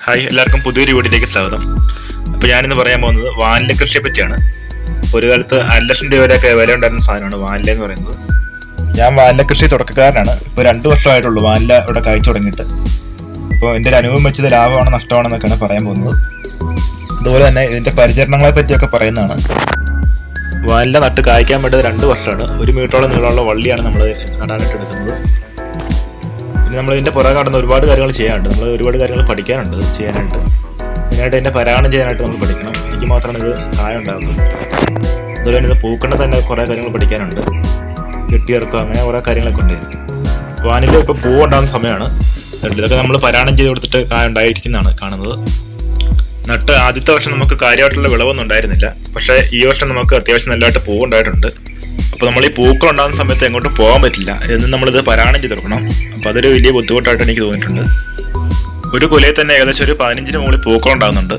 Hi, എല്ലാവർക്കും പുതിയൊരു വീഡിയോയിലേക്ക് സ്വാഗതം. അപ്പോൾ ഞാനിന്ന് പറയാൻ പോകുന്നത് വാനില കൃഷിയെ പറ്റിയാണ്. ഒരു കാലത്ത് 1,00,000 രൂപ വരെയൊക്കെ വില ഉണ്ടായിരുന്ന സാധനമാണ് വാനില എന്ന് പറയുന്നത്. ഞാൻ വാനില കൃഷി തുടക്കക്കാരനാണ്. ഇപ്പോൾ 2 വർഷമായിട്ടുള്ളൂ വാനില ഇവിടെ കായ്ച്ചു തുടങ്ങിയിട്ട്. അപ്പോൾ എൻ്റെ ഒരു അനുഭവം വെച്ചത് ലാഭമാണോ നഷ്ടമാണോ എന്നൊക്കെയാണ് പറയാൻ പോകുന്നത്. അതുപോലെ തന്നെ ഇതിൻ്റെ പരിചരണങ്ങളെ പറ്റിയൊക്കെ പറയുന്നതാണ്. വാനില നട്ട് കായ്ക്കാൻ വേണ്ടത് 2 വർഷമാണ്. 1 മീറ്ററോളം നീളമുള്ള വള്ളിയാണ് നമ്മൾ നടാനായിട്ട് എടുക്കുന്നത്. പിന്നെ നമ്മൾ ഇതിൻ്റെ പുറകെ കടന്ന് ഒരുപാട് കാര്യങ്ങൾ ചെയ്യാനുണ്ട്. നമ്മൾ ഒരുപാട് കാര്യങ്ങൾ പഠിക്കാനുണ്ട് ചെയ്യാനായിട്ട്. മെയിനായിട്ട് ഇതിൻ്റെ പരാഗണം ചെയ്യാനായിട്ട് നമ്മൾ പഠിക്കണം. എനിക്ക് മാത്രമാണ് ഇത് കായ ഉണ്ടാകുന്നത്. അതുപോലെ തന്നെ ഇത് പൂക്കണ്ട തന്നെ കുറേ കാര്യങ്ങൾ പഠിക്കാനുണ്ട്. കെട്ടിയിറക്കുക അങ്ങനെ കുറേ കാര്യങ്ങളൊക്കെ ഉണ്ട്. വാനില ഇപ്പോൾ പൂവ് ഉണ്ടാകുന്ന സമയമാണ്. ഇതൊക്കെ നമ്മൾ പരാഗണം ചെയ്ത് കൊടുത്തിട്ട് കായ ഉണ്ടായിരിക്കുന്നതാണ് കാണുന്നത്. നട്ട് ആദ്യത്തെ വർഷം നമുക്ക് കാര്യമായിട്ടുള്ള വിളവൊന്നും ഉണ്ടായിരുന്നില്ല. പക്ഷേ ഈ വർഷം നമുക്ക് അത്യാവശ്യം നല്ലതായിട്ട് പൂവ് ഉണ്ടായിട്ടുണ്ട്. അപ്പോൾ നമ്മൾ ഈ പൂക്കൾ ഉണ്ടാകുന്ന സമയത്ത് എങ്ങോട്ടും പോകാൻ പറ്റില്ല. എന്നും നമ്മളിത് പരാഗണം ചെയ്ത് കൊടുക്കണം. അപ്പോൾ അതൊരു വലിയ ബുദ്ധിമുട്ടായിട്ട് എനിക്ക് തോന്നിയിട്ടുണ്ട്. ഒരു കുലയിൽ തന്നെ ഏകദേശം ഒരു 15-ന് മുകളിൽ പൂക്കൾ ഉണ്ടാകുന്നുണ്ട്.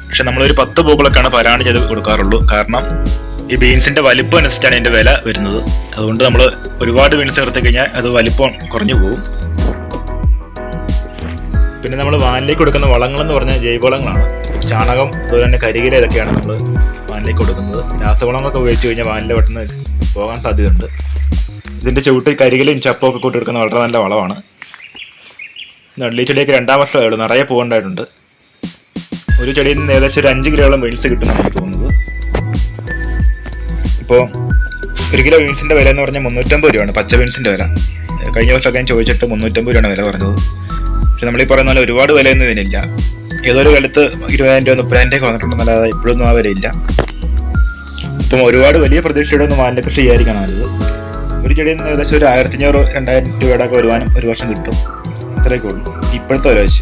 പക്ഷെ നമ്മളൊരു 10 പൂക്കളൊക്കെയാണ് പരാഗണം ചെയ്ത് കൊടുക്കാറുള്ളൂ. കാരണം ഈ ബീൻസിൻ്റെ വലിപ്പം അനുസരിച്ചാണ് ഇതിൻ്റെ വില വരുന്നത്. അതുകൊണ്ട് നമ്മൾ ഒരുപാട് ബീൻസ് എടുത്തു കഴിഞ്ഞാൽ അത് വലിപ്പം കുറഞ്ഞു പോകും. പിന്നെ നമ്മൾ വാനിലേക്ക് കൊടുക്കുന്ന വളങ്ങളെന്ന് പറഞ്ഞാൽ ജൈവവളങ്ങളാണ്. ചാണകം, അതുപോലെ തന്നെ കരികില, ഇതൊക്കെയാണ് നമ്മൾ വാനിലേക്ക് കൊടുക്കുന്നത്. രാസവളങ്ങളൊക്കെ ഉപയോഗിച്ച് കഴിഞ്ഞാൽ വാനില പെട്ടെന്ന് പോകാൻ സാധ്യതയുണ്ട്. ഇതിൻ്റെ ചുവട്ടിൽ കരികിലയും ചപ്പമൊക്കെ കൂട്ടിയെടുക്കുന്ന വളരെ നല്ല വളമാണ്. നെല്ലി ചെടിയൊക്കെ 2-ാം വർഷമായുള്ളൂ. നിറയെ പോകേണ്ടതായിട്ടുണ്ട്. ഒരു ചെടിയിൽ നിന്ന് ഏകദേശം ഒരു 5 കിലോളം ബീൻസ് കിട്ടുമെന്നാണ് എനിക്ക് തോന്നുന്നത്. ഇപ്പോൾ 1 കിലോ ബീൻസിൻ്റെ വില എന്ന് പറഞ്ഞാൽ 350 രൂപയാണ്. പച്ച ബീൻസിൻ്റെ വില കഴിഞ്ഞ വർഷമൊക്കെ ഞാൻ ചോദിച്ചിട്ട് 350 രൂപയാണ് വില പറഞ്ഞത്. പക്ഷെ നമ്മളീ പറയുന്ന പോലെ ഒരുപാട് വിലയൊന്നും ഇതിനില്ല. ഏതൊരു കാലത്ത് 20,000 രൂപ 30,000 ഒക്കെ വന്നിട്ടുണ്ടെന്നല്ലാതെ ഇപ്പോഴൊന്നും ആ വിലയില്ല. ഇപ്പം ഒരുപാട് വലിയ പ്രതീക്ഷയുടെ ഒന്നും വാനില കൃഷി ചെയ്യാതിരിക്കണം നല്ലത്. ഒരു ചെടിയിൽ നിന്ന് ഏകദേശം ഒരു 1,500-2,000 രൂപയുടെ ഒക്കെ വരുമാനം ഒരു വർഷം കിട്ടും. അത്രയൊക്കെ ഉള്ളൂ ഇപ്പോഴത്തെ വില വെച്ച്.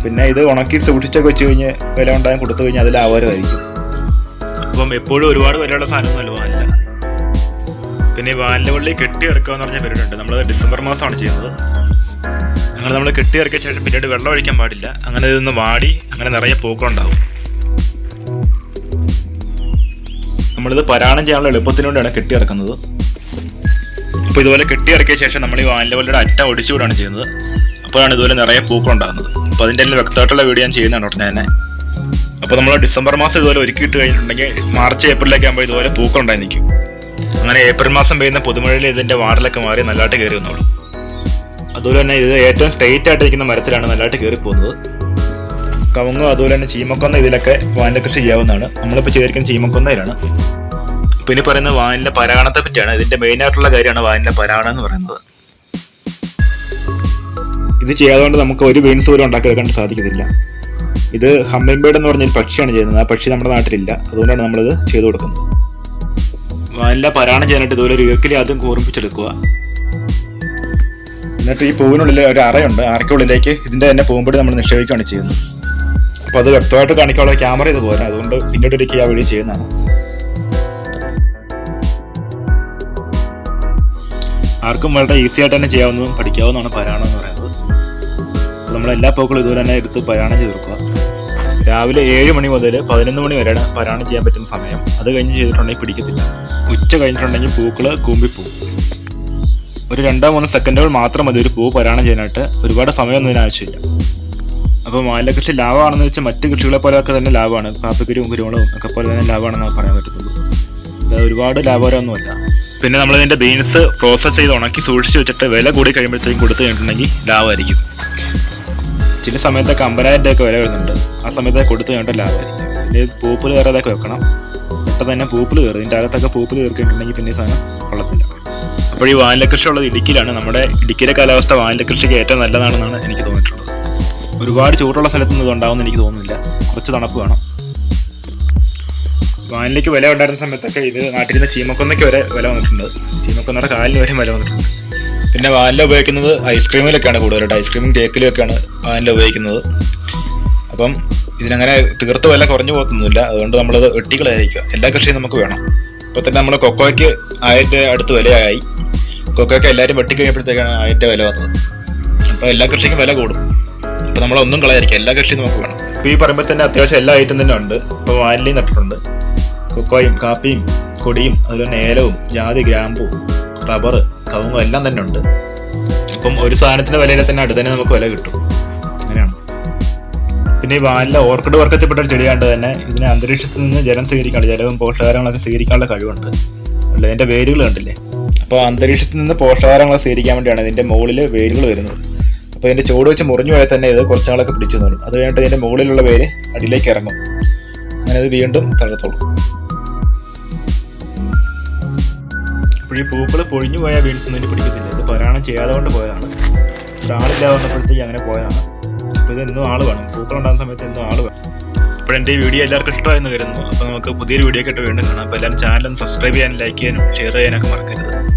പിന്നെ ഇത് ഉണക്കി സൂക്ഷിച്ചൊക്കെ വെച്ച് കഴിഞ്ഞ് വില ഉണ്ടാകാൻ കൊടുത്തു കഴിഞ്ഞാൽ അതിൽ ആവാരമായിരിക്കും. അപ്പം എപ്പോഴും ഒരുപാട് വിലയുള്ള സാധനമൊന്നുമല്ല വാനില. പിന്നെ ഈ വാനില വള്ളി കെട്ടി ഇറക്കുക എന്ന് പറഞ്ഞാൽ പരിപാടിയുണ്ട്. നമ്മളത് ഡിസംബർ മാസമാണ് ചെയ്യുന്നത്. അങ്ങനെ നമ്മൾ കെട്ടി ഇറക്കിയ ശേഷം പിന്നീട് വെള്ളം ഒഴിക്കാൻ പാടില്ല. അങ്ങനെ ഇതൊന്ന് വാടി അങ്ങനെ നിറയെ പൂക്കളുണ്ടാവും. നമ്മളിത് പരാഗണം ചെയ്യാനുള്ള എളുപ്പത്തിന് വേണ്ടിയാണ് കെട്ടി ഇറക്കുന്നത്. അപ്പോൾ ഇതുപോലെ കെട്ടി ഇറക്കിയ ശേഷം നമ്മൾ ഈ വാനില വള്ളിയുടെ അറ്റം ഒടിച്ചുകൂടാണ് ചെയ്യുന്നത്. അപ്പോഴാണ് ഇതുപോലെ നിറയെ പൂക്കളുണ്ടാകുന്നത്. അപ്പോൾ അതിൻ്റെ എല്ലാം വ്യക്തമായിട്ടുള്ള വീഡിയോ ഞാൻ ചെയ്യുന്നതാണ് ഉടനെ തന്നെ. അപ്പോൾ നമ്മൾ ഡിസംബർ മാസം ഇതുപോലെ ഒരുക്കിയിട്ട് കഴിഞ്ഞിട്ടുണ്ടെങ്കിൽ മാർച്ച് ഏപ്രിലൊക്കെ ആകുമ്പോൾ ഇതുപോലെ പൂക്കളുണ്ടായി നിൽക്കും. അങ്ങനെ ഏപ്രിൽ മാസം പെയ്യുന്ന പുതുമഴയിൽ ഇതിൻ്റെ വാടലൊക്കെ മാറി നല്ലതായിട്ട് കയറി വന്നോളും. അതുപോലെ തന്നെ ഇത് ഏറ്റവും സ്ട്രെയിറ്റ് ആയിട്ട് ഇരിക്കുന്ന മരത്തിലാണ് നല്ലതായിട്ട് കയറി പോകുന്നത്. കവുങ്ങ്, അതുപോലെ തന്നെ ചീമക്കൊന്ന, ഇതിലൊക്കെ വാനില കൃഷി ചെയ്യാവുന്നതാണ്. നമ്മളിപ്പോൾ ചെയ്തിരിക്കുന്ന ചീമക്കൊന്നയിലാണ്. പിന്നെ പറയുന്നത് വാനില പരാഗണത്തെ പറ്റിയാണ്. ഇതിന്റെ മെയിൻ ആയിട്ടുള്ള കാര്യമാണ് വാനില പരാഗണം എന്ന് പറയുന്നത്. ഇത് ചെയ്യാതുകൊണ്ട് നമുക്ക് ഒരു ബീൻസ് പോലും ഉണ്ടാക്കിയെടുക്കാൻ സാധിക്കത്തില്ല. ഇത് ഹമ്മിങ് ബേർഡ് എന്ന് പറഞ്ഞൊരു പക്ഷിയാണ് ചെയ്യുന്നത്. ആ പക്ഷി നമ്മുടെ നാട്ടിലില്ല. അതുകൊണ്ടാണ് നമ്മളിത് ചെയ്തു കൊടുക്കുന്നത്. വാനില പരാഗണം ചെയ്യാനായിട്ട് ഇതുപോലെ ഒരു ഈർക്കിലി ആദ്യം കൂർപ്പിച്ചെടുക്കുക. എന്നിട്ട് ഈ പൂവിനുള്ളിൽ ഒരു അറയുണ്ട്. അറയ്ക്കുള്ളിലേക്ക് ഇതിന്റെ തന്നെ പൂമ്പൊടി നമ്മൾ നിക്ഷേപിക്കുകയാണ് ചെയ്യുന്നത്. അപ്പോൾ അത് വ്യക്തമായിട്ട് കാണിക്കാനുള്ള ക്യാമറ ഇതുപോലെ, അതുകൊണ്ട് പിന്നീട് ഒരിക്കൽ ആ വീഡിയോ ചെയ്യുന്നതാണ്. ആർക്കും വളരെ ഈസി ആയിട്ട് തന്നെ ചെയ്യാവുന്നതും പഠിക്കാവുന്നതാണ് പരാഗണം എന്ന് പറയുന്നത്. അപ്പോൾ നമ്മളെല്ലാ പൂക്കളും ഇതുപോലെ തന്നെ എടുത്ത് പരാഗണം ചെയ്ത് കൊടുക്കുക. രാവിലെ 7 മണി മുതൽ 11 മണി വരെയാണ് പരാഗണം ചെയ്യാൻ പറ്റുന്ന സമയം. അത് കഴിഞ്ഞ് ചെയ്തിട്ടുണ്ടെങ്കിൽ പിടിക്കത്തില്ല. ഉച്ച കഴിഞ്ഞിട്ടുണ്ടെങ്കിൽ പൂക്കൾ കൂമ്പിപ്പോവും. ഒരു 2-3 സെക്കൻഡുകൾ മാത്രം മതി ഒരു പൂ പരാഗണം ചെയ്യാനായിട്ട്. ഒരുപാട് സമയമൊന്നും ഇതിന് ആവശ്യമില്ല. അപ്പോൾ വാനില കൃഷി ലാഭമാണെന്ന് വെച്ചാൽ മറ്റ് കൃഷികളെ പോലെയൊക്കെ തന്നെ ലാഭമാണ്. കാപ്പിക്കുരുവും കുരുമുളകും ഒക്കെ പോലെ തന്നെ ലാഭമാണെന്ന് പറയാൻ പറ്റത്തുള്ളൂ. അത് ഒരുപാട് ലാഭകരമൊന്നുമല്ല. പിന്നെ നമ്മളിതിൻ്റെ ബീൻസ് പ്രോസസ്സ് ചെയ്ത് ഉണക്കി സൂക്ഷിച്ച് വെച്ചിട്ട് വില കൂടി കഴിയുമ്പോഴത്തേക്കും കൊടുത്തു കഴിഞ്ഞിട്ടുണ്ടെങ്കിൽ ലാഭമായിരിക്കും. ചില സമയത്തൊക്കെ 50,000 രൂപയൊക്കെ വില വരുന്നുണ്ട്. ആ സമയത്തൊക്കെ കൊടുത്തു കഴിഞ്ഞിട്ട് ലാഭമായിരിക്കും. പിന്നെ പൂപ്പിൽ കയറാതൊക്കെ വെക്കണം. പെട്ടെന്ന് തന്നെ പൂപ്പിൽ കയറും. ഇതിൻ്റെ അകത്തൊക്കെ പൂപ്പിൽ കയറിയിട്ടുണ്ടെങ്കിൽ പിന്നെ ഈ സാധനം കൊള്ളത്തില്ല. അപ്പോൾ ഈ വാനില കൃഷി ഉള്ളത് ഇടുക്കിയിലാണ്. നമ്മുടെ ഇടുക്കിയിലെ കാലാവസ്ഥ വാനില കൃഷിക്ക് ഏറ്റവും നല്ലതാണെന്നാണ് എനിക്ക് തോന്നിയിട്ടുള്ളത്. ഒരുപാട് ചൂടുള്ള സ്ഥലത്തൊന്നും ഇത് ഉണ്ടാവുമെന്ന് എനിക്ക് തോന്നുന്നില്ല. കുറച്ച് തണുപ്പ് വേണം. വാനിലേക്ക് വില ഉണ്ടായിരുന്ന സമയത്തൊക്കെ ഇത് നാട്ടിലിരുന്ന ചീമക്കൊന്നയ്ക്ക് വരെ വില വന്നിട്ടുണ്ട്. ചീമക്കൊന്നയുടെ കാലിന് വരെ വില വന്നിട്ടുണ്ട്. പിന്നെ വാനില ഉപയോഗിക്കുന്നത് ഐസ്ക്രീമിലൊക്കെയാണ് കൂടുതലായിട്ട്. ഐസ്ക്രീമും കേക്കിലൊക്കെയാണ് വാനില ഉപയോഗിക്കുന്നത്. അപ്പം ഇതിനങ്ങനെ തീർത്ത് വില കുറഞ്ഞു പോകത്തൊന്നുമില്ല. അതുകൊണ്ട് നമ്മളത് വെട്ടികളായിരിക്കുക. എല്ലാ കൃഷിയും നമുക്ക് വേണം. ഇപ്പോൾ തന്നെ നമ്മൾ കൊക്കോയ്ക്ക് 1000 രൂപ അടുത്ത് വിലയായി. കൊക്കോയ്ക്ക് എല്ലാവരും വെട്ടിക്കഴിഞ്ഞപ്പോഴത്തേക്കാണ് 1000 രൂപ വില വന്നത്. അപ്പോൾ എല്ലാ കൃഷിക്കും വില കൂടും. അപ്പോൾ നമ്മളൊന്നും കളയായിരിക്കും. എല്ലാ കൃഷിയും നമുക്ക് വേണം. ഇപ്പോൾ ഈ പറയുമ്പോൾ തന്നെ അത്യാവശ്യം എല്ലാ ഐറ്റം തന്നെ ഉണ്ട്. ഇപ്പോൾ വാനിലയും നട്ടിട്ടുണ്ട്. കൊക്കോയും കാപ്പിയും കൊടിയും അതുപോലെ തന്നെ ഏലവും ജാതി, ഗ്രാമ്പൂ, റബ്ബർ, കവുങ്ങും എല്ലാം തന്നെ ഉണ്ട്. അപ്പം ഒരു സാധനത്തിന്റെ വിലയിൽ തന്നെ അടുത്ത് തന്നെ നമുക്ക് വില കിട്ടും. അങ്ങനെയാണ്. പിന്നെ ഈ വാനില ഓർക്കിഡ് വർഗത്തിൽപ്പെട്ട ഒരു ചെടിയാണ്ട് തന്നെ ഇതിനെ അന്തരീക്ഷത്തിൽ നിന്ന് ജലം സ്വീകരിക്കാനുള്ള ജലവും പോഷകാഹാരങ്ങളൊക്കെ സ്വീകരിക്കാനുള്ള കഴിവുണ്ട്. അല്ല, ഇതിൻ്റെ വേരുകൾ കണ്ടില്ലേ? അപ്പോൾ അന്തരീക്ഷത്തിൽ നിന്ന് പോഷകാഹാരങ്ങളൊക്കെ സ്വീകരിക്കാൻ വേണ്ടിയാണ് ഇതിൻ്റെ മുകളിൽ വേരുകൾ വരുന്നത്. അപ്പോൾ ഇതിൻ്റെ ചുവട് വെച്ച് മുറിഞ്ഞു പോയാൽ തന്നെ ഇത് കുറച്ച് നാളൊക്കെ പിടിച്ചു തോന്നും. അത് കഴിഞ്ഞിട്ട് ഇതിൻ്റെ മുകളിലുള്ള വേര് അടിയിലേക്ക് ഇറങ്ങും. അങ്ങനെ ഇത് വീണ്ടും തളർത്തോളും. അപ്പോൾ ഈ പൂക്കൾ പൊഴിഞ്ഞു പോയ ബീൻസ് ഒന്നും പിടിക്കത്തില്ല. ഇത് പരാഗണം ചെയ്യാതെ കൊണ്ട് പോയതാണ്. ഒരാളില്ലാതെ വന്നപ്പോഴത്തേക്ക് അങ്ങനെ പോയതാണ്. അപ്പോൾ ഇതെന്നും ആൾ വേണം, പൂക്കളുണ്ടാകുന്ന സമയത്ത് എന്നും ആൾ വേണം. അപ്പോൾ എൻ്റെ ഈ വീഡിയോ എല്ലാവർക്കും ഇഷ്ടമായെന്ന് കരുതുന്നു. അപ്പോൾ നമുക്ക് പുതിയൊരു വീഡിയോ ഒക്കെ ആയിട്ട് വീണ്ടും കാണാം. അപ്പോൾ എല്ലാവരും ചാനൽ ഒന്ന് സബ്സ്ക്രൈബ് ചെയ്യാനും ലൈക്ക് ചെയ്യാനും ഷെയർ ചെയ്യാനൊക്കെ മറക്കരുത്.